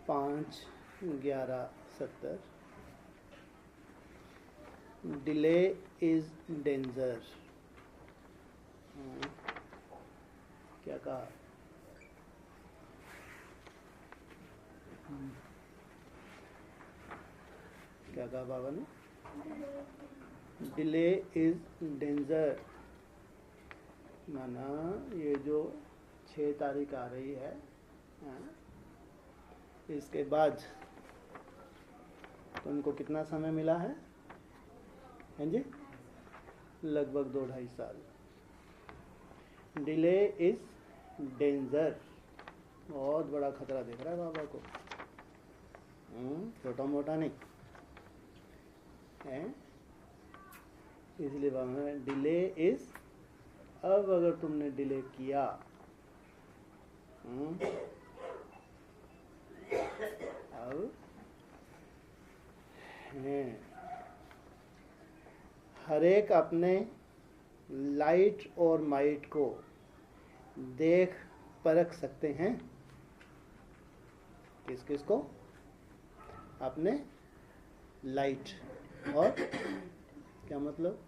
5/11/70 delay is danger. क्या कहा? क्या कहा बाबा ने? डिले इज डेंजर, माना ये जो 6 तारीख आ रही है, इसके बाद तुमको कितना समय मिला है? हैं जी? लगभग 2-2.5 साल। डिले इज डेंजर, बहुत बड़ा खतरा दिख रहा है बाबा को, छोटा मोटा नहीं है। इसलिए बाबा ने डिले इज, अब अगर तुमने डिले किया अब हर एक अपने लाइट और माइट को देख परख सकते हैं। किस किस को? अपने लाइट और क्या मतलब?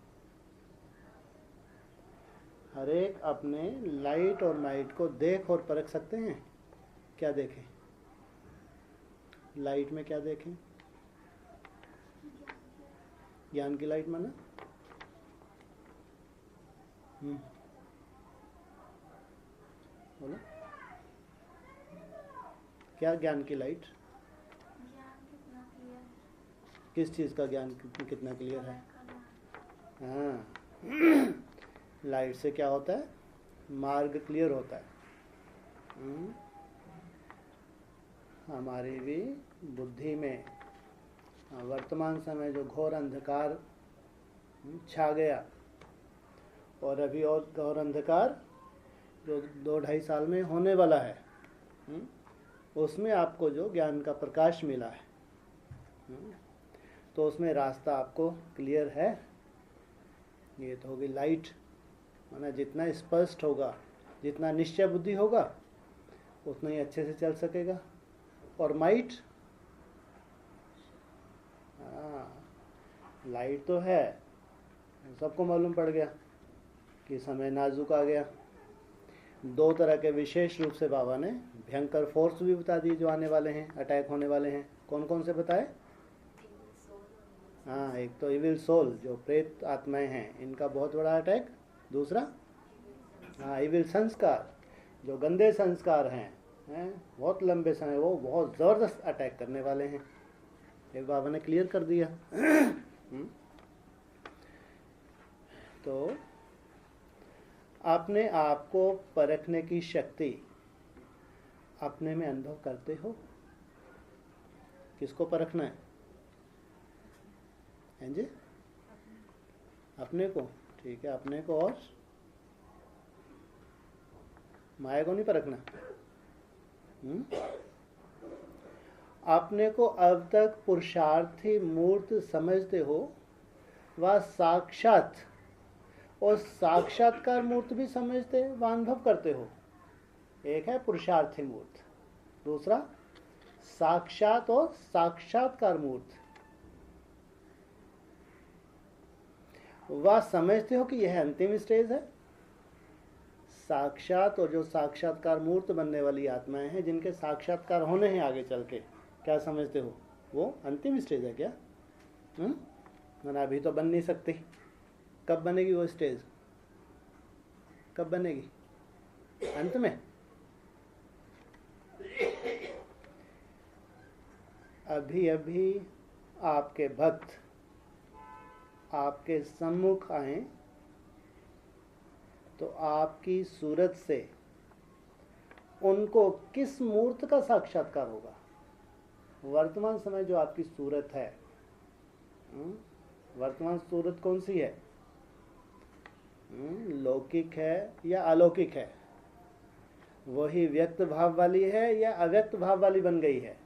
हर एक अपने लाइट और माइट को देख और परख सकते हैं। क्या देखें? लाइट में क्या देखें? ज्ञान की लाइट माना बोलो, क्या ज्ञान की लाइट? किस चीज का ज्ञान कितना क्लियर है? हाँ, लाइट से क्या होता है? मार्ग क्लियर होता है। हमारी भी बुद्धि में वर्तमान समय जो घोर अंधकार छा गया, और अभी और घोर अंधकार जो 2-2.5 साल में होने वाला है, उसमें आपको जो ज्ञान का प्रकाश मिला है, तो उसमें रास्ता आपको क्लियर है। ये तो होगी लाइट, माना जितना स्पष्ट होगा, जितना निश्चय बुद्धि होगा, उतना ही अच्छे से चल सकेगा। और माइट, लाइट तो है, सबको मालूम पड़ गया कि समय नाजुक आ गया। 2 तरह के विशेष रूप से बाबा ने भयंकर फोर्स भी बता दिए जो आने वाले हैं, अटैक होने वाले हैं। कौन कौन से बताए? हाँ, एक तो इविल सोल, जो प्रेत आत्माएं हैं, इनका बहुत बड़ा अटैक। दूसरा, हाँ, इविल संस्कार, जो गंदे संस्कार हैं, बहुत लंबे समय वो बहुत ज़बरदस्त अटैक करने वाले हैं। एक बाबा ने क्लियर कर दिया। तो अपने आप को परखने की शक्ति अपने में अनुभव करते हो। किसको परखना है? हैं जी? अपने को, ठीक है, अपने को। और माया को नहीं परखना। अपने को अब तक पुरुषार्थी मूर्त समझते हो, वह साक्षात और साक्षात्कार मूर्त भी समझते, वह अनुभव करते हो। एक है पुरुषार्थी मूर्त, दूसरा साक्षात और साक्षात्कार मूर्त। वह समझते हो कि यह अंतिम स्टेज है। साक्षात और जो साक्षात्कार मूर्त बनने वाली आत्माएं हैं, जिनके साक्षात्कार होने हैं आगे चल के, क्या समझते हो? वो अंतिम स्टेज है क्या? मैंने अभी तो बन नहीं सकती। कब बनेगी वो स्टेज? कब बनेगी? अंत में। अभी अभी आपके भक्त आपके सम्मुख आए तो आपकी सूरत से उनको किस मूर्त का साक्षात्कार होगा? वर्तमान समय जो आपकी सूरत है, वर्तमान सूरत कौन सी है? लौकिक है या अलौकिक है? वही व्यक्त भाव वाली है या अव्यक्त भाव वाली बन गई है?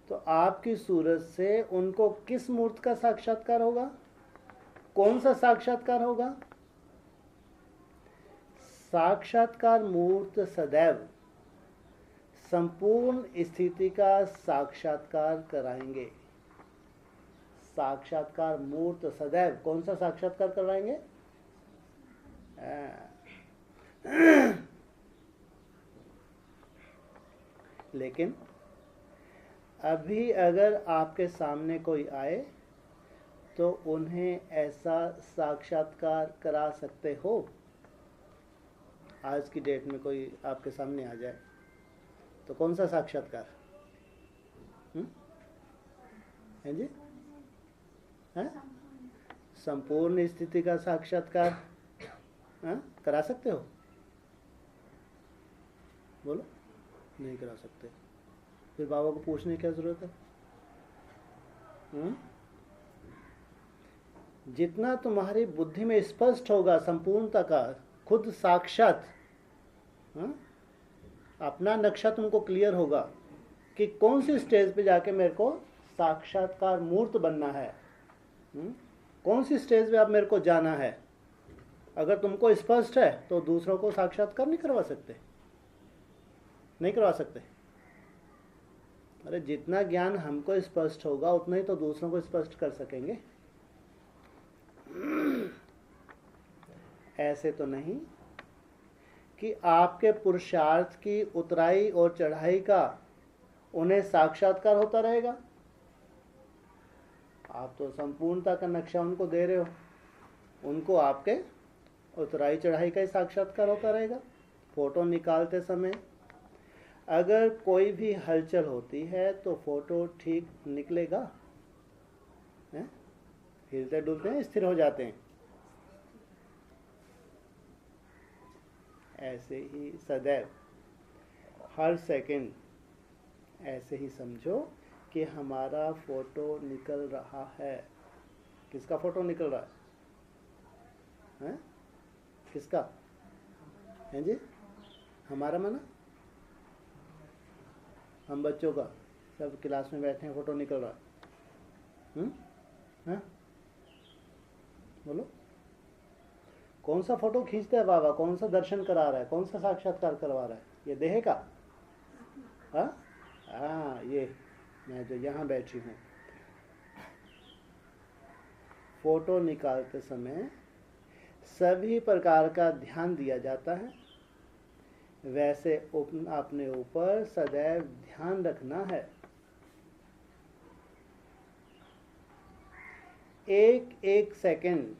तो आपकी सूरत से उनको किस मूर्त का साक्षात्कार होगा? कौन सा साक्षात्कार होगा? साक्षात्कार मूर्त सदैव संपूर्ण स्थिति का साक्षात्कार कराएंगे। साक्षात्कार मूर्त सदैव कौन सा साक्षात्कार कराएंगे? लेकिन अभी अगर आपके सामने कोई आए तो उन्हें ऐसा साक्षात्कार करा सकते हो? आज की डेट में कोई आपके सामने आ जाए तो कौन सा साक्षात्कार? है जी? है? संपूर्ण स्थिति का साक्षात्कार करा सकते हो? बोलो। नहीं करा सकते। फिर बाबा को पूछने की क्या जरूरत है? जितना तुम्हारी बुद्धि में स्पष्ट होगा संपूर्णता का, खुद साक्षात अपना नक्शा तुमको क्लियर होगा कि कौन सी स्टेज पे जाके मेरे को साक्षात्कार मूर्त बनना है, कौन सी स्टेज पे अब मेरे को जाना है। अगर तुमको स्पष्ट है तो दूसरों को साक्षात्कार नहीं करवा सकते, नहीं करवा सकते। अरे जितना ज्ञान हमको स्पष्ट होगा उतना ही तो दूसरों को स्पष्ट कर सकेंगे। ऐसे तो नहीं कि आपके पुरुषार्थ की उतराई और चढ़ाई का उन्हें साक्षात्कार होता रहेगा। आप तो संपूर्णता का नक्शा उनको दे रहे हो, उनको आपके उतराई चढ़ाई का ही साक्षात्कार होता रहेगा। फोटो निकालते समय अगर कोई भी हलचल होती है तो फोटो ठीक निकलेगा? हिलते डुलते हैं, स्थिर हो जाते हैं। ऐसे ही सदैव हर सेकंड ऐसे ही समझो कि हमारा फोटो निकल रहा है। किसका फोटो निकल रहा है? किसका है जी? हमारा माना हम बच्चों का, सब क्लास में बैठे हैं, फोटो निकल रहा है। बोलो, कौन सा फोटो खींचता है बाबा? कौन सा दर्शन करा रहा है? कौन सा साक्षात्कार करवा रहा है? ये देह का? हाँ, ये मैं जो यहाँ बैठी हूँ। फोटो निकालते समय सभी प्रकार का ध्यान दिया जाता है, वैसे अपने ऊपर सदैव ध्यान रखना है। एक एक सेकंड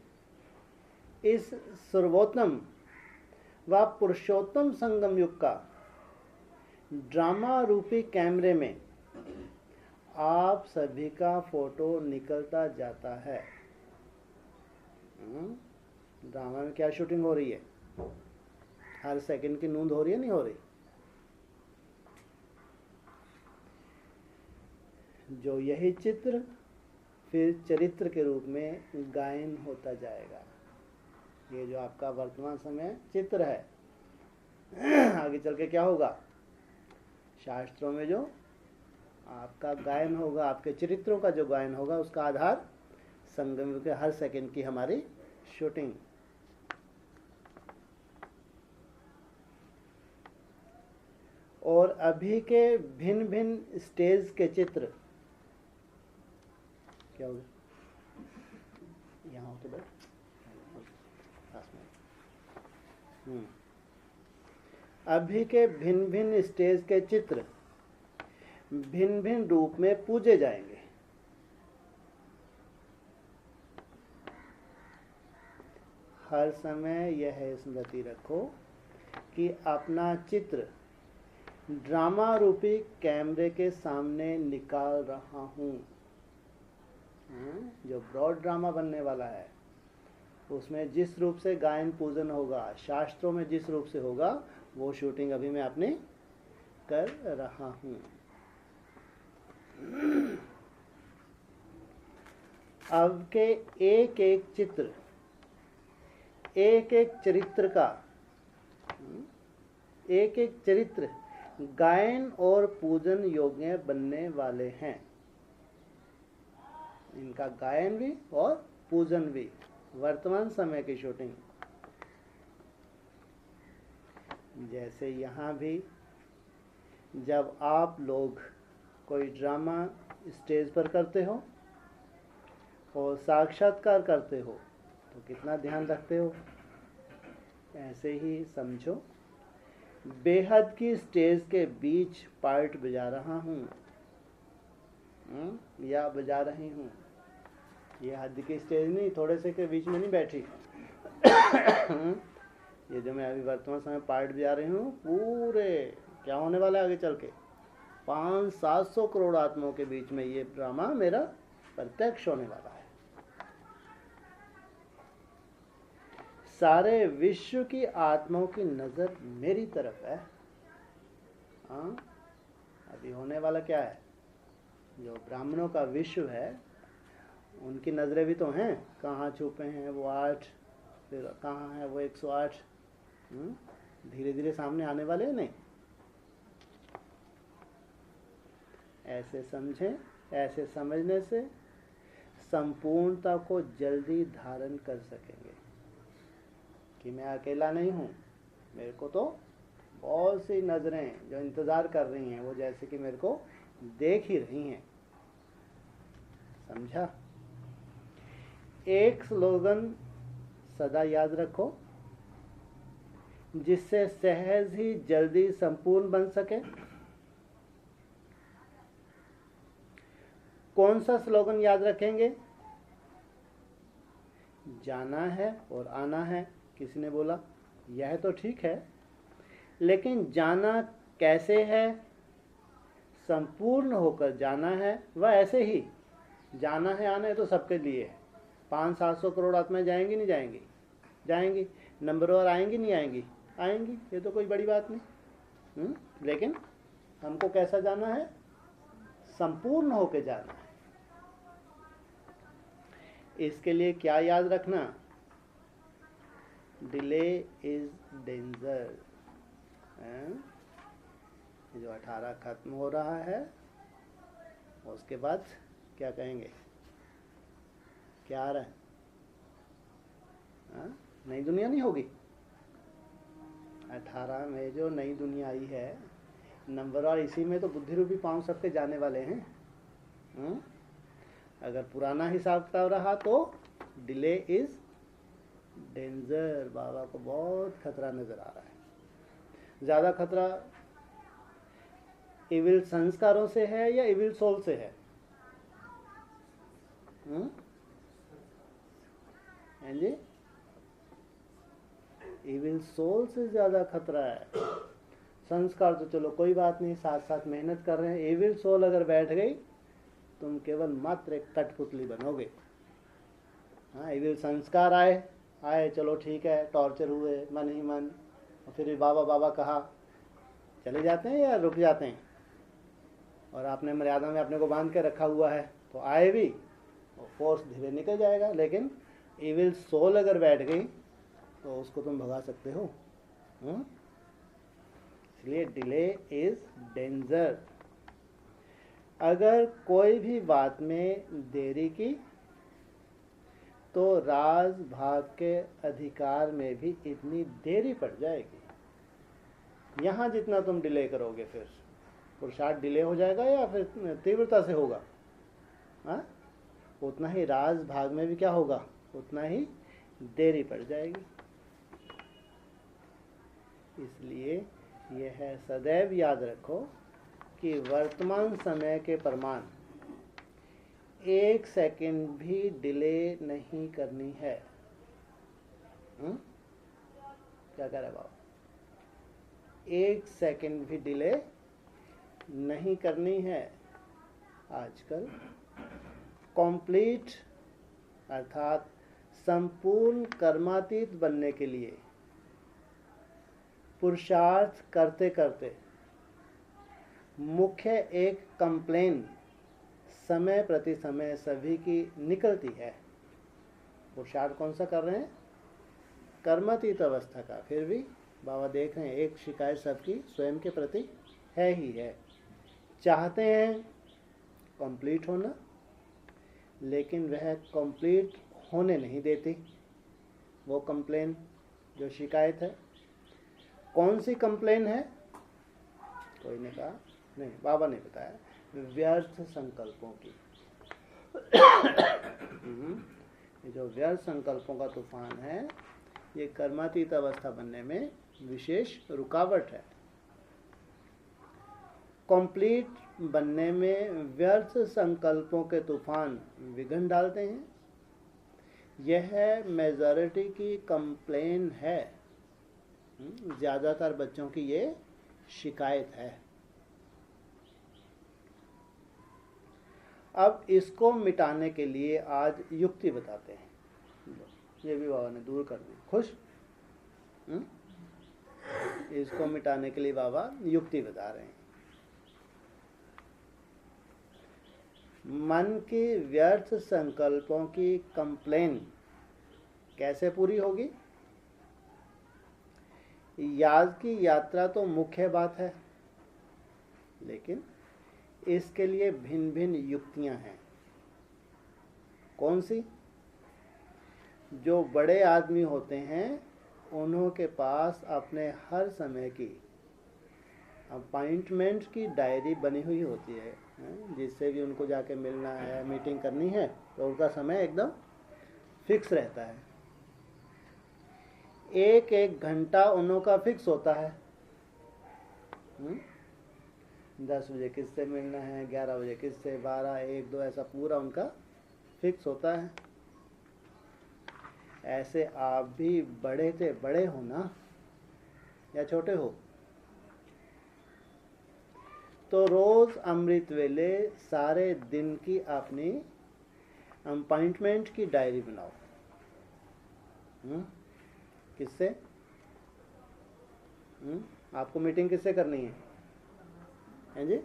इस सर्वोत्तम व पुरुषोत्तम संगम युग का ड्रामा रूपी कैमरे में आप सभी का फोटो निकलता जाता है। ड्रामा में क्या शूटिंग हो रही है? हर सेकंड की नोंद हो रही है, नहीं हो रही? जो यही चित्र फिर चरित्र के रूप में गायन होता जाएगा। ये जो आपका वर्तमान समय चित्र है, आगे चल के क्या होगा? शास्त्रों में जो आपका गायन होगा, आपके चरित्रों का जो गायन होगा, उसका आधार संगम युग के हर सेकंड की हमारी शूटिंग। और अभी के भिन्न भिन्न स्टेज के चित्र क्या हो गया? यहाँ हो तो बैठ पास में। अभी के भिन्न भिन्न स्टेज के चित्र भिन्न भिन्न रूप में पूजे जाएंगे। हर समय यह स्मृति रखो कि अपना चित्र ड्रामा रूपी कैमरे के सामने निकाल रहा हूँ। जो ब्रॉड ड्रामा बनने वाला है उसमें जिस रूप से गायन पूजन होगा, शास्त्रों में जिस रूप से होगा, वो शूटिंग अभी मैं अपनी कर रहा हूँ। अब के एक एक चित्र, एक एक चरित्र का, एक एक चरित्र गायन और पूजन योग्य बनने वाले हैं। इनका गायन भी और पूजन भी वर्तमान समय की शूटिंग। जैसे यहाँ भी जब आप लोग कोई ड्रामा स्टेज पर करते हो और साक्षात्कार करते हो तो कितना ध्यान रखते हो, ऐसे ही समझो बेहद की स्टेज के बीच पार्ट बजा रहा हूँ या बजा रही हूँ। ये हद की स्टेज नहीं, थोड़े से के बीच में नहीं बैठी। ये जो मैं अभी वर्तमान समय पार्ट बजा रही हूँ, पूरे क्या होने वाला है आगे चल के 500-700 करोड़ आत्माओं के बीच में ये ड्रामा मेरा प्रत्यक्ष होने वाला है। सारे विश्व की आत्माओं की नजर मेरी तरफ है। हाँ, अभी होने वाला क्या है, जो ब्राह्मणों का विश्व है उनकी नजरें भी तो हैं, कहाँ छुपे हैं वो 8, फिर कहाँ है वो 108, धीरे धीरे सामने आने वाले हैं। नहीं, ऐसे समझें, ऐसे समझने से संपूर्णता को जल्दी धारण कर सकेंगे कि मैं अकेला नहीं हूँ, मेरे को तो बहुत सी नजरें जो इंतजार कर रही हैं, वो जैसे कि मेरे को देख ही रही हैं। समझा? एक स्लोगन सदा याद रखो जिससे सहज ही जल्दी संपूर्ण बन सके। कौन सा स्लोगन याद रखेंगे? जाना है और आना है। किसी ने बोला यह तो ठीक है, लेकिन जाना कैसे है? संपूर्ण होकर जाना है, वह ऐसे ही जाना है, आना है तो सबके लिए है। 500-700 करोड़ आत्माएं जाएंगी नहीं जाएंगी? जाएंगी। नंबरवार आएंगी नहीं आएंगी? आएंगी, ये तो कोई बड़ी बात नहीं। लेकिन हमको कैसा जाना है? संपूर्ण होकर जाना है। इसके लिए क्या याद रखना? Delay is danger. जो 18 खत्म हो रहा है, उसके बाद क्या कहेंगे? क्या आ रहा है? नई दुनिया नहीं होगी। 18 में जो नई दुनिया आई है, नंबर और इसी में तो बुद्धि रूपी पांव सबके जाने वाले हैं। अगर पुराना हिसाब किताब रहा तो डिले इज डेंजर। बाबा को बहुत खतरा नजर आ रहा है। ज्यादा खतरा इविल संस्कारों से है या इविल सोल से है? जी, इविल सोल से ज्यादा खतरा है। संस्कार तो चलो कोई बात नहीं, साथ साथ मेहनत कर रहे हैं। इविल सोल अगर बैठ गई, तुम केवल मात्र एक कठपुतली बनोगे। हाँ, इविल संस्कार आए चलो ठीक है, टॉर्चर हुए मन ही मन, और फिर बाबा बाबा कहा, चले जाते हैं या रुक जाते हैं? और आपने मर्यादा में अपने को बांध के रखा हुआ है, तो आए भी और फोर्स धीरे निकल जाएगा। लेकिन इविल सोल अगर बैठ गई तो उसको तुम भगा सकते हो। इसलिए डिले इज डेंजर। अगर कोई भी बात में देरी की तो राज भाग के अधिकार में भी इतनी देरी पड़ जाएगी। यहाँ जितना तुम डिले करोगे, फिर पुरुषार्थ डिले हो जाएगा या फिर तीव्रता से होगा? उतना ही राज भाग में भी क्या होगा? उतना ही देरी पड़ जाएगी। इसलिए यह सदैव याद रखो कि वर्तमान समय के प्रमाण 1 सेकंड भी डिले नहीं करनी है। क्या कह रहे बाबा? 1 सेकंड भी डिले नहीं करनी है। आजकल कंप्लीट अर्थात संपूर्ण कर्मातीत बनने के लिए पुरुषार्थ करते करते मुख्य एक कंप्लेन समय प्रति समय सभी की निकलती है। पुरुषार्थ कौन सा कर रहे हैं? कर्मातीत अवस्था का। फिर भी बाबा देख रहे हैं एक शिकायत सबकी स्वयं के प्रति है ही है। चाहते हैं कंप्लीट होना, लेकिन वह कंप्लीट होने नहीं देती। वो कंप्लेन जो शिकायत है। कौन सी कंप्लेन है? कोई ने कहा नहीं, बाबा ने बताया, व्यर्थ संकल्पों की। ये जो व्यर्थ संकल्पों का तूफान है, ये कर्मातीत अवस्था बनने में विशेष रुकावट है। कंप्लीट बनने में व्यर्थ संकल्पों के तूफान विघ्न डालते हैं। यह मेजॉरिटी की कंप्लेन है, ज़्यादातर बच्चों की ये शिकायत है। अब इसको मिटाने के लिए आज युक्ति बताते हैं। ये भी बाबा ने दूर कर दी। खुश? इसको मिटाने के लिए बाबा युक्ति बता रहे हैं। मन की व्यर्थ संकल्पों की कंप्लेन कैसे पूरी होगी? याद की यात्रा तो मुख्य बात है, लेकिन इसके लिए भिन्न भिन्न युक्तियां हैं। कौन सी? जो बड़े आदमी होते हैं उन्हों के पास अपने हर समय की अपॉइंटमेंट की डायरी बनी हुई होती है, जिससे भी उनको जाके मिलना है, मीटिंग करनी है, तो उनका समय एकदम फिक्स रहता है। एक एक घंटा उन्हों का फिक्स होता है। 10 बजे किससे मिलना है, 11 बजे किससे, 12, 1, 2, ऐसा पूरा उनका फिक्स होता है। ऐसे आप भी बड़े से बड़े हो ना, या छोटे हो, तो रोज अमृत वेले सारे दिन की अपनी अपॉइंटमेंट की डायरी बनाओ। किससे? आपको मीटिंग किससे करनी है? हैं जी?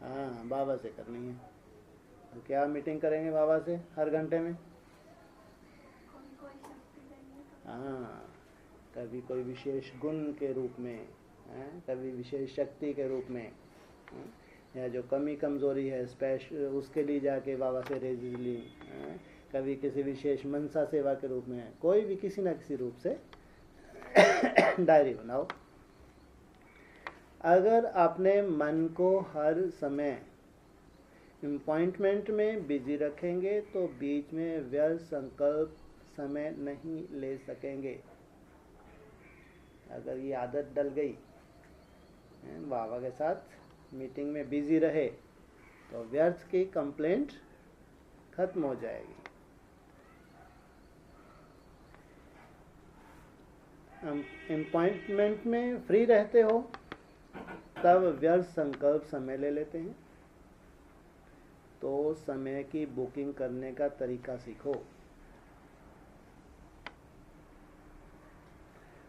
हाँ, बाबा से करनी है। तो क्या मीटिंग करेंगे बाबा से हर घंटे में? हाँ, कभी कोई विशेष गुण के रूप में, कभी विशेष शक्ति के रूप में, या जो कमी कमजोरी है स्पेशल उसके लिए जाके बाबा से रेजिज ली, कभी किसी विशेष मनसा सेवा के रूप में, कोई भी किसी न किसी रूप से डायरी बनाओ। अगर अपने मन को हर समय अपॉइंटमेंट में बिजी रखेंगे तो बीच में व्यर्थ संकल्प समय नहीं ले सकेंगे। अगर ये आदत डल गई, बाबा के साथ मीटिंग में बिजी रहे, तो व्यर्थ की कंप्लेंट खत्म हो जाएगी। अपॉइंटमेंट में फ्री रहते हो तब व्यर्थ संकल्प समय ले लेते हैं, तो समय की बुकिंग करने का तरीका सीखो।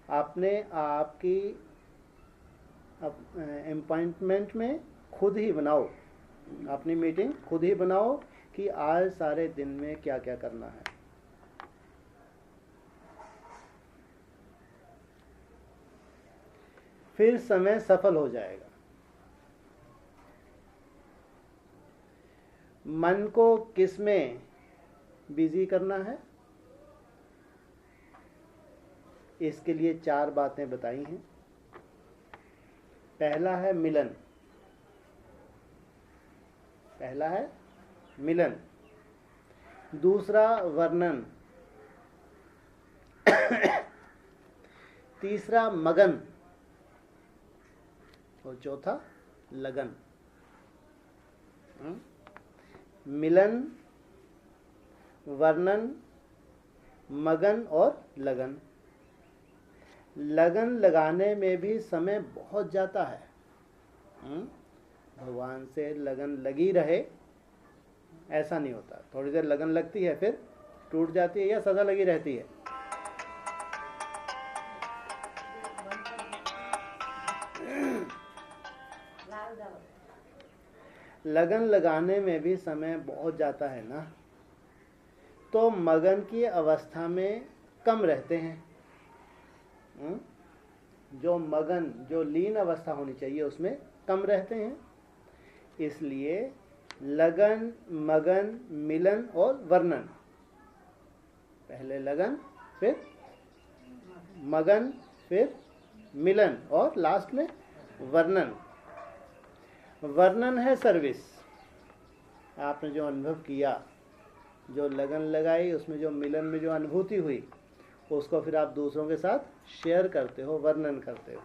अपने आप की अपॉइंटमेंट में खुद ही बनाओ, अपनी मीटिंग खुद ही बनाओ कि आज सारे दिन में क्या क्या करना है। फिर समय सफल हो जाएगा। मन को किस में बिजी करना है, इसके लिए 4 बातें बताई हैं। पहला है मिलन, पहला है मिलन, दूसरा वर्णन, तीसरा मगन, और चौथा लगन। मिलन, वर्णन, मगन और लगन। लगन लगाने में भी समय बहुत जाता है। भगवान से लगन लगी रहे ऐसा नहीं होता। थोड़ी देर लगन लगती है, फिर टूट जाती है या सदा लगी रहती है। लगन लगाने में भी समय बहुत जाता है ना, तो मगन की अवस्था में कम रहते हैं। जो मगन, जो लीन अवस्था होनी चाहिए उसमें कम रहते हैं। इसलिए लगन, मगन, मिलन और वर्णन। पहले लगन, फिर मगन, फिर मिलन और लास्ट में वर्णन। वर्णन है सर्विस। आपने जो अनुभव किया, जो लगन लगाई, उसमें जो मिलन में जो अनुभूति हुई, उसको फिर आप दूसरों के साथ शेयर करते हो, वर्णन करते हो।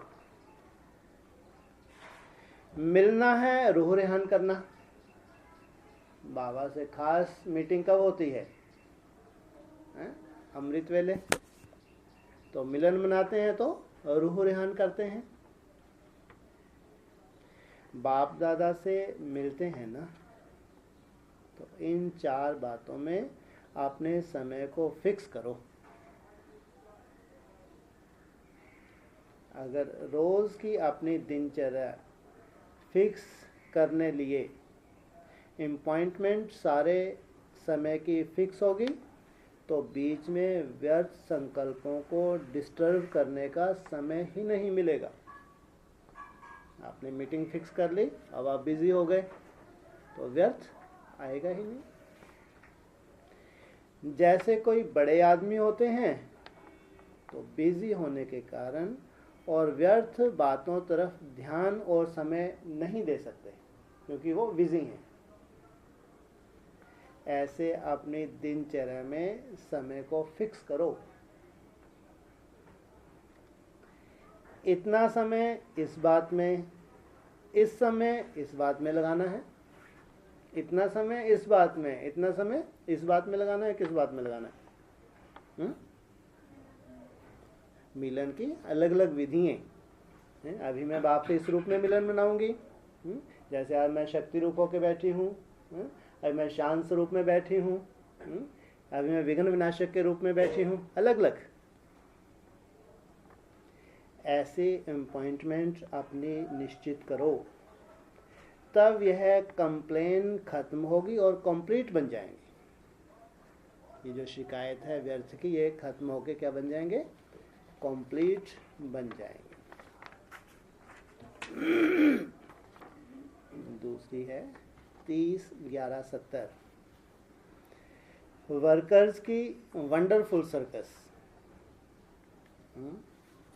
मिलना है रूह रेहान करना। बाबा से खास मीटिंग कब होती है? अमृत वेले। तो मिलन मनाते हैं तो रूह रेहान करते हैं। बाप दादा से मिलते हैं ना, तो इन 4 बातों में अपने समय को फिक्स करो। अगर रोज की अपनी दिनचर्या फिक्स करने लिए अपॉइंटमेंट सारे समय की फिक्स होगी, तो बीच में व्यर्थ संकल्पों को डिस्टर्ब करने का समय ही नहीं मिलेगा। आपने मीटिंग फिक्स कर ली, अब आप बिजी हो गए, तो व्यर्थ आएगा ही नहीं। जैसे कोई बड़े आदमी होते हैं, तो बिजी होने के कारण और व्यर्थ बातों तरफ ध्यान और समय नहीं दे सकते, क्योंकि वो बिजी हैं। ऐसे अपनी दिनचर्या में समय को फिक्स करो। इतना समय इस बात में, इस समय इस बात में लगाना है, इतना समय इस बात में, इतना समय इस बात में लगाना है। किस बात में लगाना है? मिलन की अलग अलग विधियाँ। अभी मैं बाप से इस रूप में मिलन मनाऊंगी, जैसे आज मैं शक्ति रूप होकर बैठी हूँ, अभी मैं शांत स्वरूप में बैठी हूँ, अभी मैं विघ्न विनाशक के रूप में बैठी हूँ। अलग अलग ऐसे अपॉइंटमेंट अपनी निश्चित करो, तब यह कंप्लेन खत्म होगी और कंप्लीट बन जाएंगे। ये जो शिकायत है व्यर्थ की, ये खत्म होके क्या बन जाएंगे? कंप्लीट बन जाएंगे। दूसरी है 30-11-70 वर्कर्स की वंडरफुल सर्कस।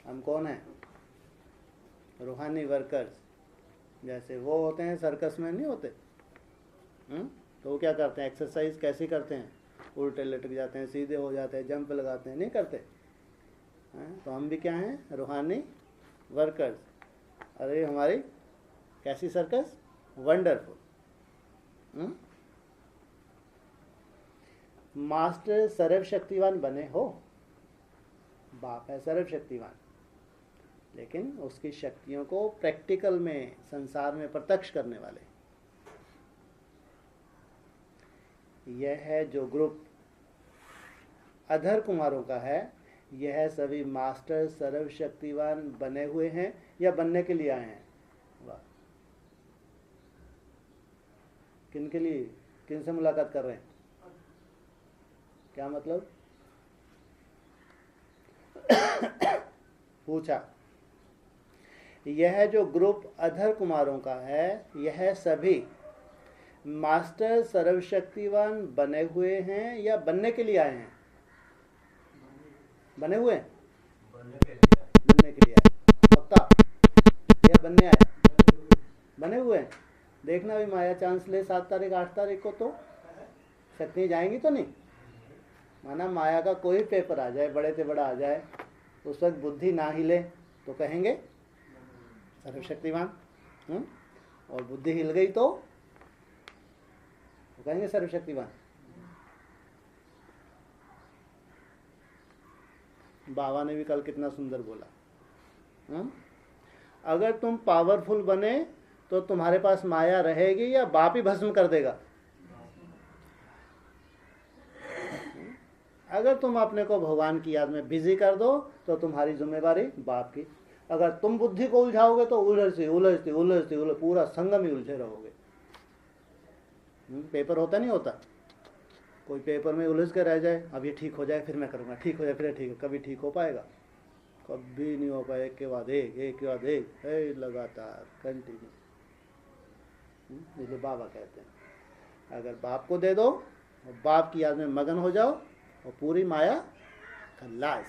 हम कौन हैं? रूहानी वर्कर्स। जैसे वो होते हैं सर्कस में नहीं होते, तो वो क्या करते हैं? एक्सरसाइज कैसी करते हैं? उल्टे लटक जाते हैं, सीधे हो जाते हैं, जंप लगाते हैं, नहीं करते? तो हम भी क्या हैं? रूहानी वर्कर्स। अरे हमारी कैसी सर्कस? वंडरफुल। मास्टर सर्वशक्तिवान बने हो। बाप है सर्वशक्तिवान, लेकिन उसकी शक्तियों को प्रैक्टिकल में, संसार में प्रत्यक्ष करने वाले। यह है जो ग्रुप अधर कुमारों का है, यह सभी मास्टर सर्वशक्तिवान बने हुए हैं या बनने के लिए आए हैं? वाह! किन के लिए, किन से मुलाकात कर रहे हैं? क्या मतलब? पूछा। यह जो ग्रुप अधर कुमारों का है, यह सभी मास्टर सर्वशक्तिवान बने हुए हैं या बनने के लिए आए हैं? बने हुए हैं? बनने के लिए आए। पक्का? या बनने आए? बने हुए हैं। देखना भी माया चांस ले 7 तारीख 8 तारीख को, तो शक्ति जाएंगी तो नहीं। माना माया का कोई पेपर आ जाए, बड़े से बड़ा आ जाए, उस वक्त बुद्धि ना हिले तो कहेंगे सर्वशक्तिवान। और बुद्धि हिल गई तो कहेंगे सर्वशक्तिवान। बाबा ने भी कल कितना सुंदर बोला, अगर तुम पावरफुल बने तो तुम्हारे पास माया रहेगी या बाप ही भस्म कर देगा? अगर तुम अपने को भगवान की याद में बिजी कर दो तो तुम्हारी जिम्मेवारी बाप की। अगर तुम बुद्धि को उलझाओगे तो उलझते पूरा संगम ही उलझे रहोगे। पेपर होता नहीं होता, कोई पेपर में उलझ कर रह जाए, अब ये ठीक हो जाए फिर मैं करूँगा, ठीक हो जाए फिर ठीक है, कभी ठीक हो पाएगा? कभी नहीं हो पाए। एक के बाद एक है, लगातार कंटिन्यू। इसलिए बाबा कहते हैं अगर बाप को दे दो और बाप की याद में मगन हो जाओ और पूरी माया खल्लास।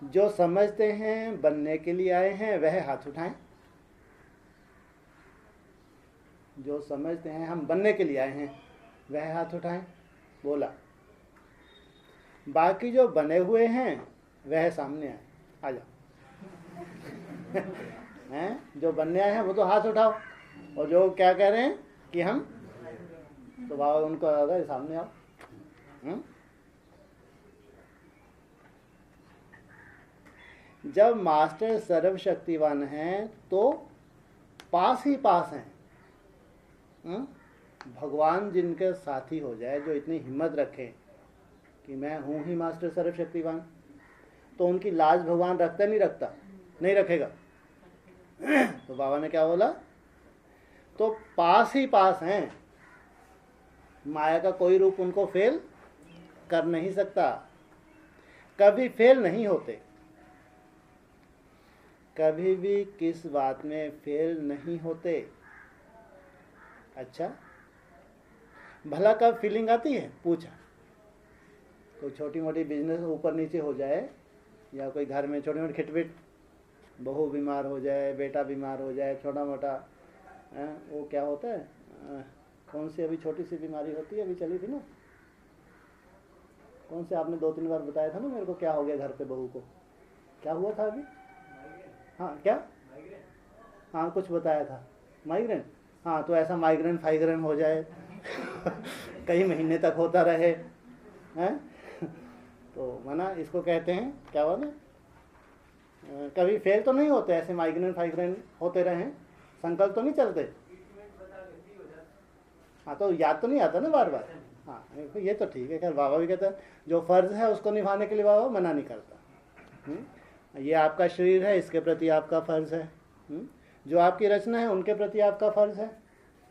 जो समझते हैं बनने के लिए आए हैं वह हाथ उठाएं। जो समझते हैं हम बनने के लिए आए हैं वह हाथ उठाएं। बोला। बाकी जो बने हुए हैं वह सामने आए। आ जाओ। हैं जो बनने आए हैं वो तो हाथ उठाओ, और जो क्या कह रहे हैं कि हम, तो बाबा उनको अगर सामने आओ। जब मास्टर सर्वशक्तिवान हैं तो पास ही पास हैं। भगवान जिनके साथी हो जाए, जो इतनी हिम्मत रखें कि मैं हूं ही मास्टर सर्वशक्तिवान, तो उनकी लाज भगवान रखता नहीं रखता? नहीं रखेगा। तो बाबा ने क्या बोला? तो पास ही पास हैं, माया का कोई रूप उनको फेल कर नहीं सकता, कभी फेल नहीं होते, कभी भी किस बात में फेल नहीं होते। अच्छा, भला कब फीलिंग आती है? पूछा। कोई छोटी मोटी बिजनेस ऊपर नीचे हो जाए, या कोई घर में छोटी मोटी खिटपिट, बहू बीमार हो जाए, बेटा बीमार हो जाए, छोटा मोटा वो क्या होता है, कौन सी अभी छोटी सी बीमारी होती है, अभी चली थी ना, कौन से आपने 2-3 बार बताया था ना मेरे को, क्या हो गया घर पे बहू को, क्या हुआ था अभी? हाँ क्या? हाँ कुछ बताया था, माइग्रेन। हाँ, तो ऐसा माइग्रेन फाइग्रेन हो जाए कई महीने तक होता रहे, हैं? तो मना इसको कहते हैं, क्या हुआ ना, कभी फेल तो नहीं होते, ऐसे माइग्रेन फाइग्रेन होते रहे, संकल्प तो नहीं चलते। हाँ, तो याद तो नहीं आता ना बार बार। हाँ, ये तो ठीक है। खैर बाबा भी कहते हैं जो फर्ज है उसको निभाने के लिए बाबा मना नहीं करता। ये आपका शरीर है, इसके प्रति आपका फर्ज है। जो आपकी रचना है उनके प्रति आपका फर्ज है,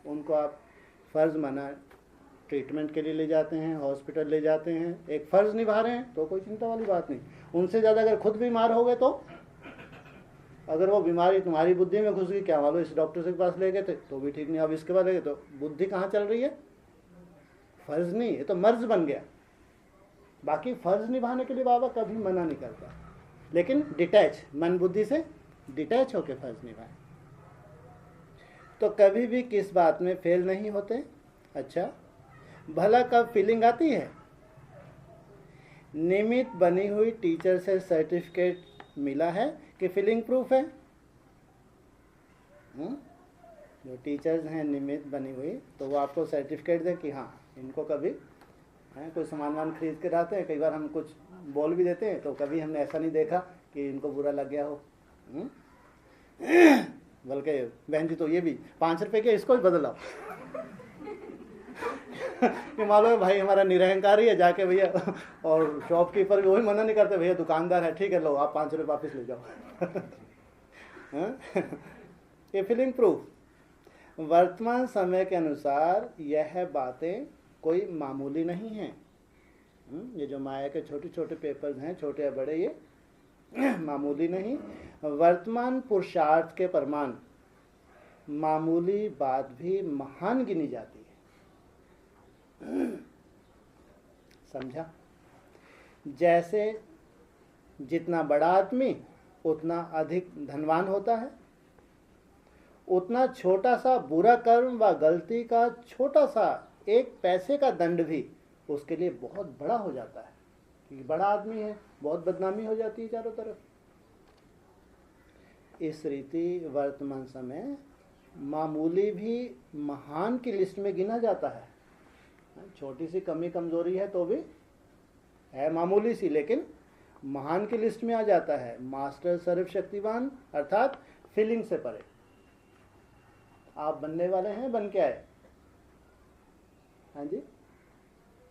उनको आप फर्ज माना ट्रीटमेंट के लिए ले जाते हैं, हॉस्पिटल ले जाते हैं, एक फ़र्ज़ निभा रहे हैं तो कोई चिंता वाली बात नहीं। उनसे ज़्यादा अगर खुद बीमार हो गए, तो अगर वो बीमारी तुम्हारी बुद्धि में घुस गई, क्या मालूम इस डॉक्टर से के पास ले गए थे तो भी ठीक नहीं, अब इसके बाद ले गए तो बुद्धि कहाँ चल रही है? फ़र्ज़ नहीं, ये तो मर्ज बन गया। बाकी फ़र्ज़ निभाने के लिए बाबा कभी मना नहीं करता, लेकिन डिटैच, मन बुद्धि से डिटैच होकर फ़र्ज़ निभाए। तो कभी भी किस बात में फेल नहीं होते। अच्छा, भला कब फीलिंग आती है? नियमित बनी हुई टीचर से सर्टिफिकेट मिला है कि फीलिंग प्रूफ है। जो टीचर्स हैं नियमित बनी हुई, तो वो आपको सर्टिफिकेट दे कि हाँ इनको कभी कोई सामान खरीद के लाते हैं, कई बार हम कुछ बोल भी देते हैं तो कभी हमने ऐसा नहीं देखा कि इनको बुरा लग गया हो। बल्कि बहन जी तो ये भी 5 रुपए के इसको भी बदलाओ कि मालूम है भाई हमारा निरहंकारी है, जाके भैया, और शॉपकीपर भी वही मना नहीं करते, भैया दुकानदार है, ठीक है लो आप 5 रुपये वापस ले जाओ। ये फीलिंग प्रूफ। वर्तमान समय के अनुसार यह बातें कोई मामूली नहीं हैं। ये जो माया के छोटे छोटे पेपर्स हैं, छोटे या बड़े, ये मामूली नहीं। वर्तमान पुरुषार्थ के प्रमाण मामूली बात भी महान गिनी जाती है। समझा? जैसे जितना बड़ा आदमी उतना अधिक धनवान होता है, उतना छोटा सा बुरा कर्म व गलती का छोटा सा 1 पैसे का दंड भी उसके लिए बहुत बड़ा हो जाता है, क्योंकि बड़ा आदमी है, बहुत बदनामी हो जाती है चारों तरफ। इस रीति वर्तमान समय मामूली भी महान की लिस्ट में गिना जाता है। छोटी सी कमी कमजोरी है तो भी है मामूली सी, लेकिन महान की लिस्ट में आ जाता है। मास्टर सर्वशक्तिवान अर्थात फीलिंग से परे। आप बनने वाले हैं, बन के आए? हाँ जी,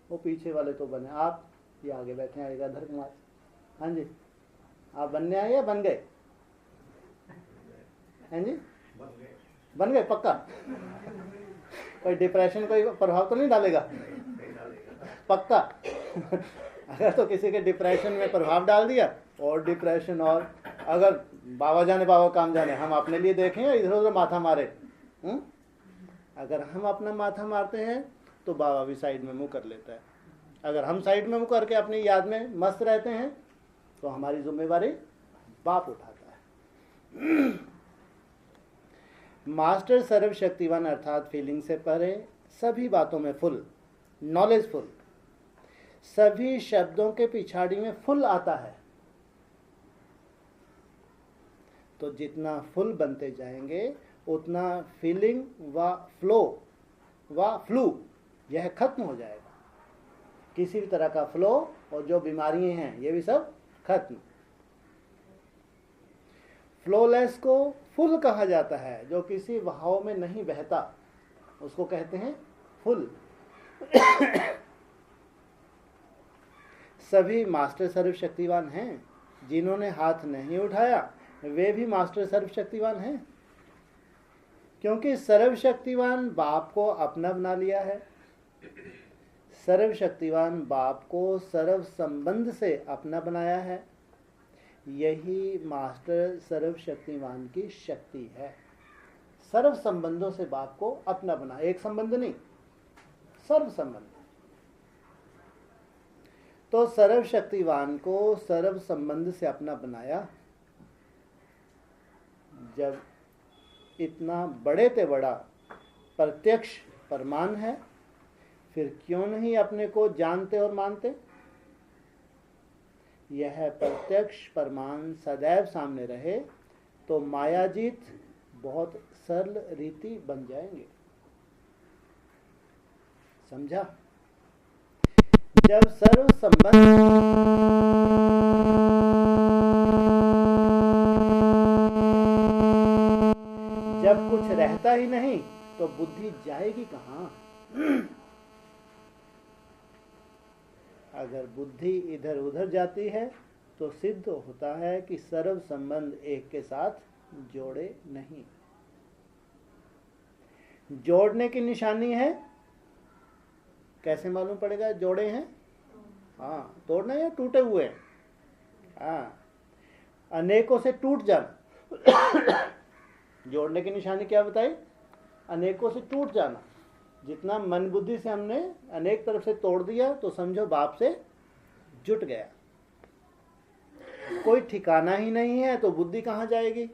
वो पीछे वाले तो बने, आप ये आगे बैठे आएगा धर कुमार। हाँ जी, आप बनने आए या बन गए? हाँ जी, बन गए पक्का? कोई डिप्रेशन कोई प्रभाव तो नहीं डालेगा? पक्का? अगर तो किसी के डिप्रेशन में प्रभाव डाल दिया, और डिप्रेशन, और अगर बाबा जाने बाबा काम जाने, हम अपने लिए देखें या इधर उधर माथा मारे। अगर हम अपना माथा मारते हैं तो बाबा भी साइड में मुंह कर लेता है। अगर हम साइड में मुंह करके अपनी याद में मस्त रहते हैं तो हमारी जिम्मेवारी बाप उठाता है। मास्टर सर्वशक्तिवान अर्थात फीलिंग से परे, सभी बातों में फुल, नॉलेजफुल, सभी शब्दों के पिछाड़ी में फुल आता है। तो जितना फुल बनते जाएंगे उतना फीलिंग व फ्लू यह खत्म हो जाएगा। किसी भी तरह का फ्लो और जो बीमारियां हैं ये भी सब खत्म। फ्लोलेस को फुल कहा जाता है, जो किसी बहाव में नहीं बहता, उसको कहते हैं फुल। सभी मास्टर सर्वशक्तिवान हैं। जिन्होंने हाथ नहीं उठाया वे भी मास्टर सर्वशक्तिवान हैं, क्योंकि सर्वशक्तिवान बाप को अपना बना लिया है। सर्वशक्तिवान बाप को सर्व संबंध से अपना बनाया है। यही मास्टर सर्वशक्तिवान की शक्ति है। सर्व संबंधों से बाप को अपना बना, एक संबंध नहीं, सर्व संबंध। तो सर्वशक्तिवान को सर्व संबंध से अपना बनाया। जब इतना बड़े ते बड़ा प्रत्यक्ष प्रमाण है, फिर क्यों नहीं अपने को जानते और मानते? यह प्रत्यक्ष प्रमाण सदैव सामने रहे तो मायाजीत बहुत सरल रीति बन जाएंगे। समझा? जब सर्व संबंध जब कुछ रहता ही नहीं तो बुद्धि जाएगी कहां? अगर बुद्धि इधर उधर जाती है तो सिद्ध होता है कि सर्व संबंध एक के साथ जोड़े नहीं। जोड़ने की निशानी है, कैसे मालूम पड़ेगा जोड़े हैं? हाँ, तोड़ने या टूटे हुए हैं। हाँ, अनेकों से टूट जाना। जोड़ने की निशानी क्या बताई? अनेकों से टूट जाना। जितना मन बुद्धि से हमने अनेक तरफ से तोड़ दिया तो समझो बाप से जुट गया। कोई ठिकाना ही नहीं है तो बुद्धि कहाँ जाएगी?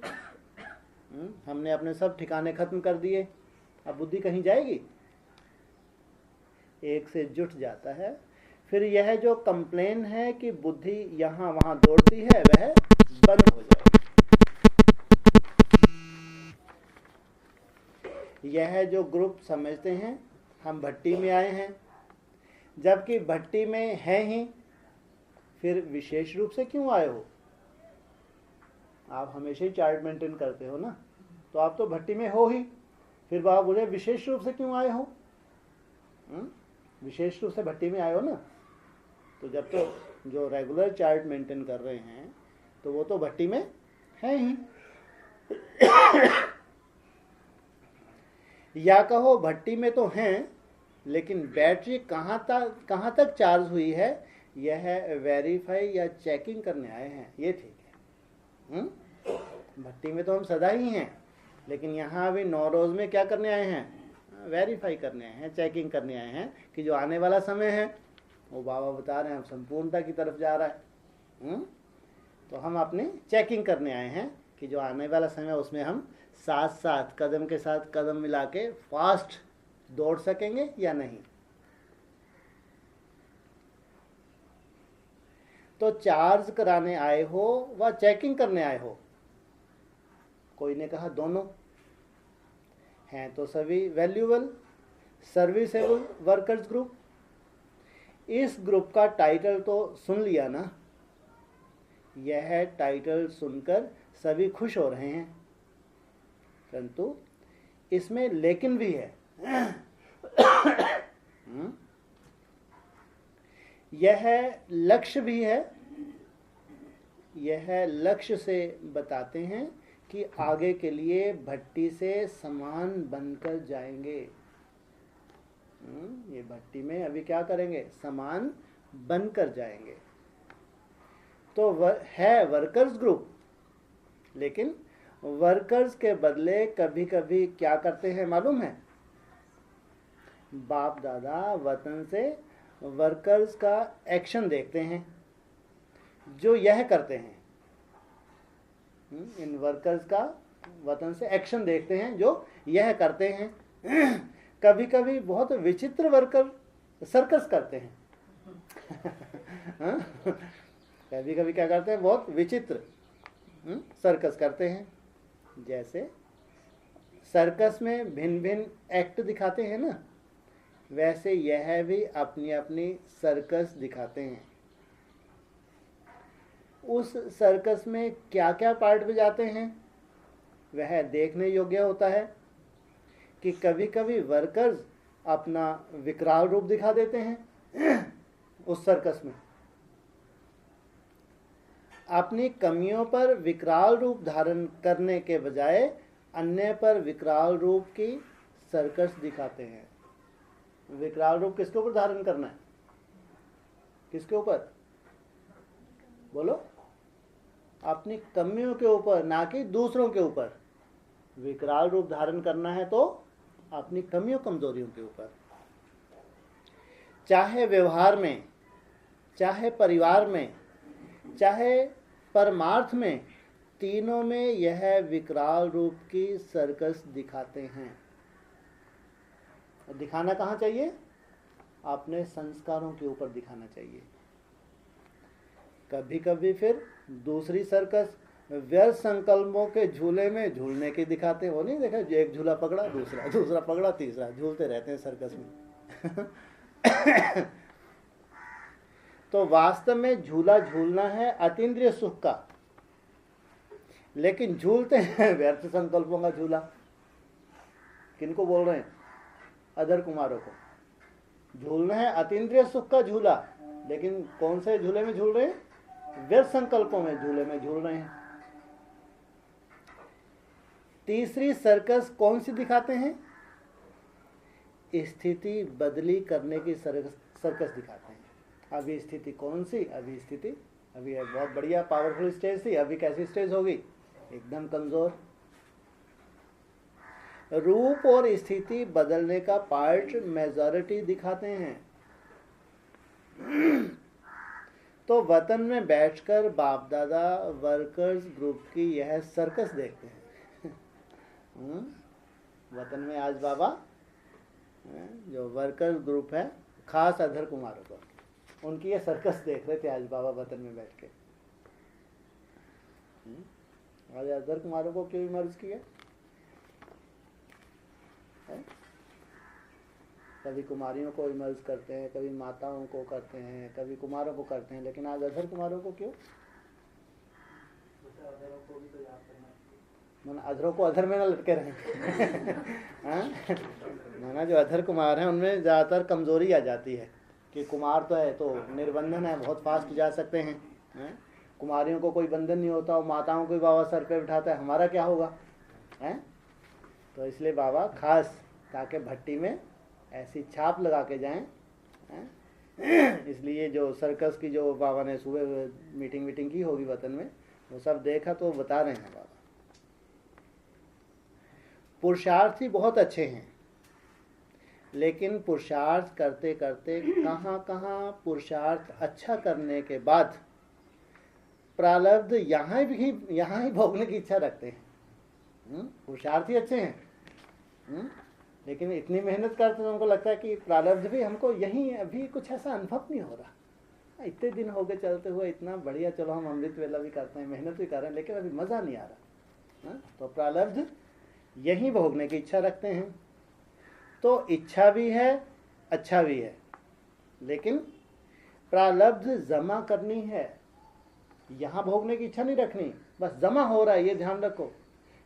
हमने अपने सब ठिकाने खत्म कर दिए, अब बुद्धि कहीं जाएगी? एक से जुट जाता है। फिर यह जो कंप्लेन है कि बुद्धि यहाँ वहाँ दौड़ती है, वह बंद हो जाएगी। यह जो ग्रुप समझते हैं हम भट्टी में आए हैं, जबकि भट्टी में है ही, फिर विशेष रूप से क्यों आए हो? आप हमेशा ही चार्ट मेंटेन करते हो ना, तो आप तो भट्टी में हो ही, फिर बाबा बोले विशेष रूप से क्यों आए हो? विशेष रूप से भट्टी में आए हो ना, तो जब तो जो रेगुलर चार्ट मेंटेन कर रहे हैं तो वो तो भट्टी में है ही। या कहो भट्टी में तो हैं, लेकिन बैटरी कहाँ तक चार्ज हुई है यह वेरीफाई या चेकिंग करने आए हैं, ये ठीक है। भट्टी में तो हम सदा ही हैं, लेकिन यहाँ अभी 9 रोज में क्या करने आए हैं? वेरीफाई करने आए हैं, चेकिंग करने आए हैं कि जो आने वाला समय है वो बाबा बता रहे हैं संपूर्णता की तरफ जा रहा है। तो हम अपनी चेकिंग करने आए हैं कि जो आने वाला समय उसमें हम साथ साथ कदम के साथ कदम मिला के फास्ट दौड़ सकेंगे या नहीं। तो चार्ज कराने आए हो व चेकिंग करने आए हो? कोई ने कहा दोनों हैं, तो सभी वैल्यूएबल सर्विसेबल वर्कर्स ग्रुप। इस ग्रुप का टाइटल तो सुन लिया ना, यह टाइटल सुनकर सभी खुश हो रहे हैं, परंतु इसमें लेकिन भी है। यह लक्ष्य भी है। यह लक्ष्य से बताते हैं कि आगे के लिए भट्टी से समान बनकर जाएंगे। ये भट्टी में अभी क्या करेंगे? समान बनकर जाएंगे। तो है वर्कर्स ग्रुप, लेकिन वर्कर्स के बदले कभी कभी क्या करते हैं मालूम है? बाप दादा वतन से वर्कर्स का एक्शन देखते हैं, जो यह करते हैं, इन वर्कर्स का वतन से एक्शन देखते हैं जो यह करते हैं। कभी कभी बहुत विचित्र वर्कर सर्कस करते हैं। कभी कभी क्या करते हैं, बहुत विचित्र सर्कस करते हैं। जैसे सर्कस में भिन्न भिन्न एक्ट दिखाते हैं ना, वैसे यह भी अपनी अपनी सर्कस दिखाते हैं। उस सर्कस में क्या क्या पार्ट बजाते हैं वह देखने योग्य होता है कि कभी कभी वर्कर्स अपना विकराल रूप दिखा देते हैं उस सर्कस में। अपनी कमियों पर विकराल रूप धारण करने के बजाय अन्य पर विकराल रूप की सर्कस दिखाते हैं। विकराल रूप किसके ऊपर धारण करना है? किसके ऊपर बोलो? अपनी कमियों के ऊपर, ना कि दूसरों के ऊपर। विकराल रूप धारण करना है तो अपनी कमियों कमजोरियों के ऊपर। चाहे व्यवहार में, चाहे परिवार में, चाहे परमार्थ में, तीनों में यह विकराल रूप की सर्कस दिखाते हैं। दिखाना कहाँ चाहिए? अपने संस्कारों के ऊपर दिखाना चाहिए। कभी कभी फिर दूसरी सर्कस व्यर्थ संकल्पों के झूले में झूलने के दिखाते हैं। वो नहीं देखा, एक झूला पकड़ा, दूसरा पकड़ा, तीसरा, झूलते रहते हैं सर्कस में। तो वास्तव में झूला झूलना है अतीन्द्रिय सुख का, लेकिन झूलते हैं व्यर्थ संकल्पों का झूला। किनको बोल रहे हैं? अधर कुमारों को। झूलना है अतीन्द्रिय सुख का झूला, लेकिन कौन से झूले में झूल रहे हैं? व्यर्थ संकल्पों में झूले में झूल रहे हैं। तीसरी सर्कस कौन सी दिखाते हैं? स्थिति बदली करने की सर्कस दिखाते हैं। अभी स्थिति कौन सी? अभी स्थिति अभी बहुत बढ़िया पावरफुल स्टेज थी, अभी कैसी स्टेज होगी? एकदम कमजोर। रूप और स्थिति बदलने का पार्ट मेजॉरिटी दिखाते हैं। तो वतन में बैठकर बाप दादा वर्कर्स ग्रुप की यह सर्कस देखते हैं। वतन में आज बाबा जो वर्कर्स ग्रुप है, खास अधर कुमारों को, उनकी ये सर्कस देख रहे थे आज बाबा वतन में बैठ के। आज अधर कुमारों को क्यों मर्ज किया? कभी कुमारियों को इमर्ज करते हैं, कभी माताओं को करते हैं, कभी कुमारों को करते हैं, लेकिन आज अधर कुमारों को क्यों? मन अधरों को अधर में ना लटके रहे। माना जो अधर कुमार हैं उनमें ज़्यादातर कमजोरी आ जाती है कि कुमार तो है तो निर्बंधन है, बहुत फास्ट जा सकते हैं। कुमारियों को कोई बंधन नहीं होता, और माताओं को बाबा सर पे बिठाता है, हमारा क्या होगा? तो इसलिए बाबा खास ताकि भट्टी में ऐसी छाप लगा के जाएं। इसलिए जो सर्कस की जो बाबा ने सुबह मीटिंग की होगी वतन में, वो सब देखा तो बता रहे हैं बाबा। पुरुषार्थी बहुत अच्छे हैं, लेकिन पुरुषार्थ करते करते कहाँ पुरुषार्थ अच्छा करने के बाद प्रारब्ध यहाँ ही भोगने की इच्छा रखते हैं। पुरुषार्थी अच्छे हैं, लेकिन इतनी मेहनत करते हैं उनको लगता है कि प्रारब्ध भी हमको यहीं, अभी कुछ ऐसा अनुभव नहीं हो रहा। इतने दिन हो गए चलते हुए, इतना बढ़िया, चलो हम अमृत वेला भी करते हैं, मेहनत भी कर रहे हैं, लेकिन अभी मज़ा नहीं आ रहा। तो प्रारब्ध यहीं भोगने की इच्छा रखते हैं। तो इच्छा भी है, अच्छा भी है, लेकिन प्रारब्ध जमा करनी है, यहाँ भोगने की इच्छा नहीं रखनी। बस जमा हो रहा है, ये ध्यान रखो।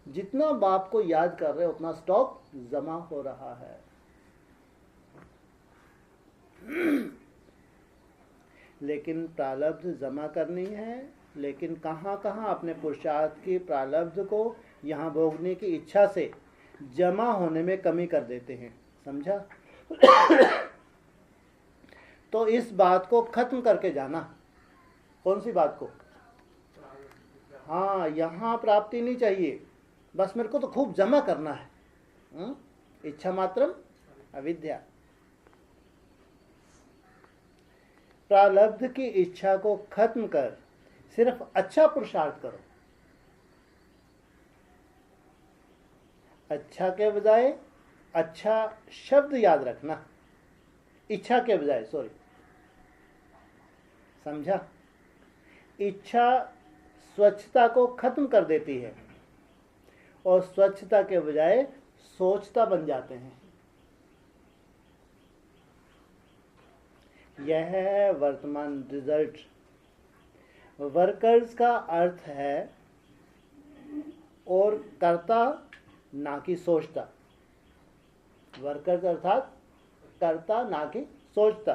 जितना बाप को याद कर रहे हो उतना स्टॉक जमा हो रहा है। लेकिन प्रारब्ध जमा करनी है, लेकिन कहाँ अपने पुरुषार्थ की प्रारब्ध को यहाँ भोगने की इच्छा से जमा होने में कमी कर देते हैं। समझा? तो इस बात को खत्म करके जाना। कौन सी बात को? हाँ, यहाँ प्राप्ति नहीं चाहिए, बस मेरे को तो खूब जमा करना है। इच्छा मात्रम अविद्या। प्रारब्ध की इच्छा को खत्म कर सिर्फ अच्छा पुरुषार्थ करो। अच्छा के बजाय अच्छा शब्द याद रखना, इच्छा के बजाय, सॉरी, समझा? इच्छा स्वच्छता को खत्म कर देती है और स्वच्छता के बजाय सोचता बन जाते हैं। यह है वर्तमान रिजल्ट। वर्कर्स का अर्थ है और कर्ता, ना कि सोचता। वर्कर्स अर्थात कर्ता, ना कि सोचता।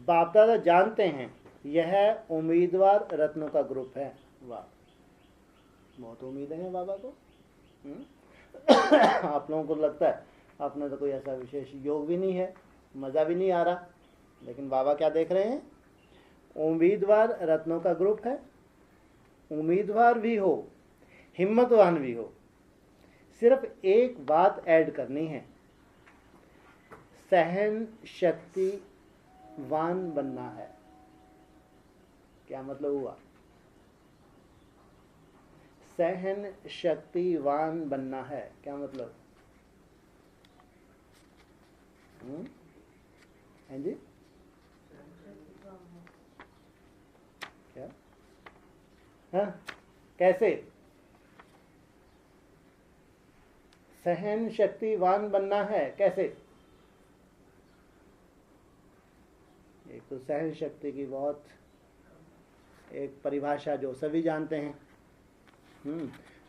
बाप दादा जानते हैं यह उम्मीदवार रत्नों का ग्रुप है। वाह, बहुत उम्मीदें हैं बाबा को। आप लोगों को लगता है अपना तो कोई ऐसा विशेष योग भी नहीं है, मज़ा भी नहीं आ रहा, लेकिन बाबा क्या देख रहे हैं? उम्मीदवार रत्नों का ग्रुप है। उम्मीदवार भी हो, हिम्मतवान भी हो, सिर्फ एक बात ऐड करनी है, सहन शक्तिवान बनना है। क्या मतलब हुआ? सहन शक्तिवान बनना है, क्या मतलब? हैं जी? क्या? हाँ, कैसे सहन शक्तिवान बनना है? कैसे? एक तो सहन शक्ति की बहुत एक परिभाषा जो सभी जानते हैं।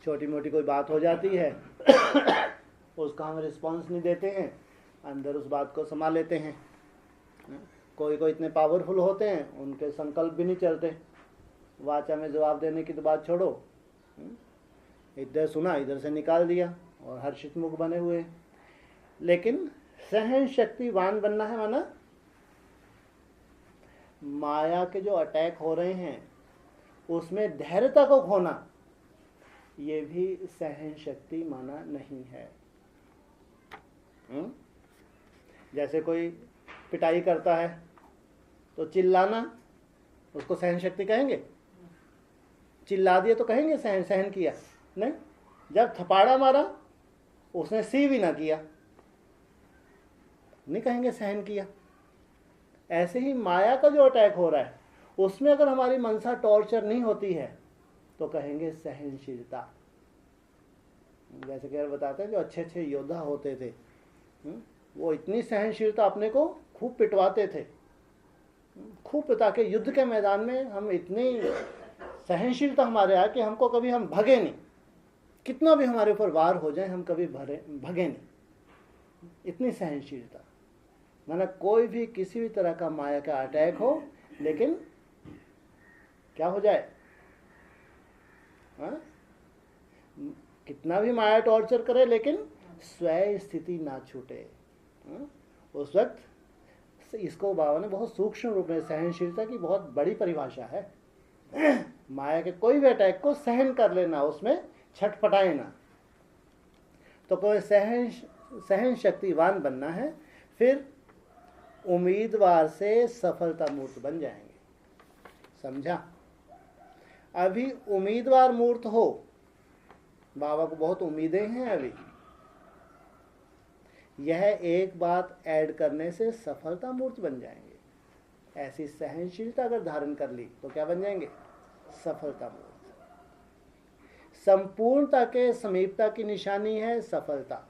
छोटी मोटी कोई बात हो जाती है उसका हम रिस्पॉन्स नहीं देते हैं, अंदर उस बात को संभाल लेते हैं। कोई कोई इतने पावरफुल होते हैं उनके संकल्प भी नहीं चलते। वाचा में जवाब देने की तो बात छोड़ो, इधर सुना इधर से निकाल दिया और हर्षित मुख बने हुए। लेकिन सहन शक्तिवान बनना है माना माया के जो अटैक हो रहे हैं उसमें धैर्यता को खोना, ये भी सहन शक्ति माना नहीं है। जैसे कोई पिटाई करता है तो चिल्लाना, उसको सहन शक्ति कहेंगे? चिल्ला दिए तो कहेंगे सहन किया? नहीं। जब थपाड़ा मारा उसने सी भी ना किया, नहीं कहेंगे सहन किया। ऐसे ही माया का जो अटैक हो रहा है उसमें अगर हमारी मनसा टॉर्चर नहीं होती है तो कहेंगे सहनशीलता। जैसे कि बताते हैं जो अच्छे अच्छे योद्धा होते थे वो इतनी सहनशीलता अपने को खूब पिटवाते थे, खूब पिटा के युद्ध के मैदान में हम इतनी सहनशीलता हमारे आ कि हमको कभी हम भगे नहीं, कितना भी हमारे ऊपर वार हो जाए हम कभी भगे नहीं। इतनी सहनशीलता माना कोई भी किसी भी तरह का माया का अटैक हो लेकिन क्या हो जाए, कितना भी माया टॉर्चर करे लेकिन स्वयं स्थिति ना छूटे। उस वक्त इसको बाबा ने बहुत सूक्ष्म रूप में, सहनशीलता की बहुत बड़ी परिभाषा है। माया के कोई भी अटैक को सहन कर लेना, उसमें छटपटाए ना। तो कोई सहन शक्तिवान बनना है, फिर उम्मीदवार से सफलता मूर्त बन जाएंगे। समझा? अभी उम्मीदवार मूर्त हो, बाबा को बहुत उम्मीदें हैं अभी, यह एक बात ऐड करने से सफलता मूर्त बन जाएंगे। ऐसी सहनशीलता अगर धारण कर ली तो क्या बन जाएंगे? सफलता मूर्त। संपूर्णता के समीपता की निशानी है सफलता।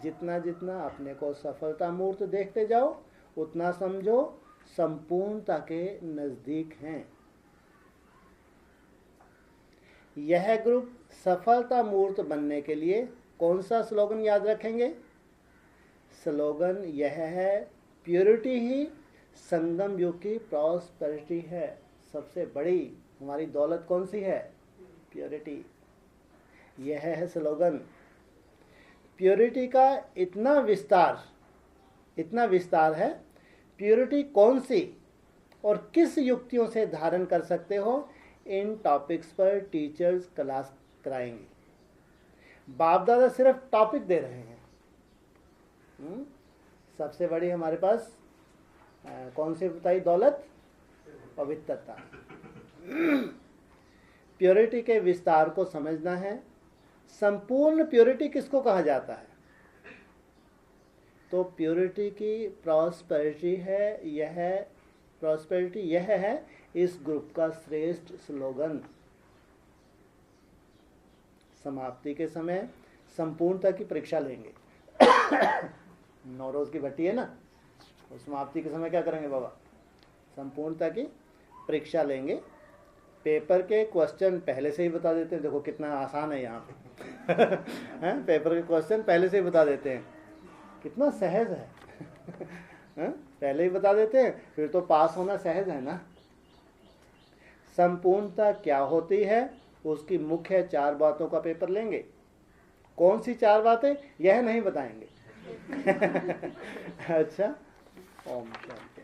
जितना जितना अपने को सफलता मूर्त देखते जाओ उतना समझो संपूर्णता के नजदीक हैं। यह ग्रुप सफलता मूर्त बनने के लिए कौन सा स्लोगन याद रखेंगे? स्लोगन यह है, प्योरिटी ही संगम युग की प्रॉस्पेरिटी है। सबसे बड़ी हमारी दौलत कौन सी है? प्योरिटी। यह है स्लोगन। प्योरिटी का इतना विस्तार है। प्योरिटी कौन सी और किस युक्तियों से धारण कर सकते हो, इन टॉपिक्स पर टीचर्स क्लास कराएंगे। बाप दादा सिर्फ टॉपिक दे रहे हैं। सबसे बड़ी हमारे पास कौन सी बताई दौलत? पवित्रता। प्योरिटी के विस्तार को समझना है। संपूर्ण प्योरिटी किसको कहा जाता है? तो प्योरिटी की प्रॉस्पेरिटी यह है इस ग्रुप का श्रेष्ठ स्लोगन। समाप्ति के समय संपूर्णता की परीक्षा लेंगे। नौरोज की भट्टी है ना, तो समाप्ति के समय क्या करेंगे बाबा? संपूर्णता की परीक्षा लेंगे। पेपर के क्वेश्चन पहले से ही बता देते हैं, देखो कितना आसान है यहाँ पे। हैं? पेपर के क्वेश्चन पहले से ही बता देते हैं, कितना सहज है। हैं? पहले ही बता देते हैं, फिर तो पास होना सहज है ना। संपूर्णता क्या होती है उसकी मुख्य 4 बातों का पेपर लेंगे। कौन सी 4 बातें? यह नहीं बताएंगे। अच्छा, ओम शांति।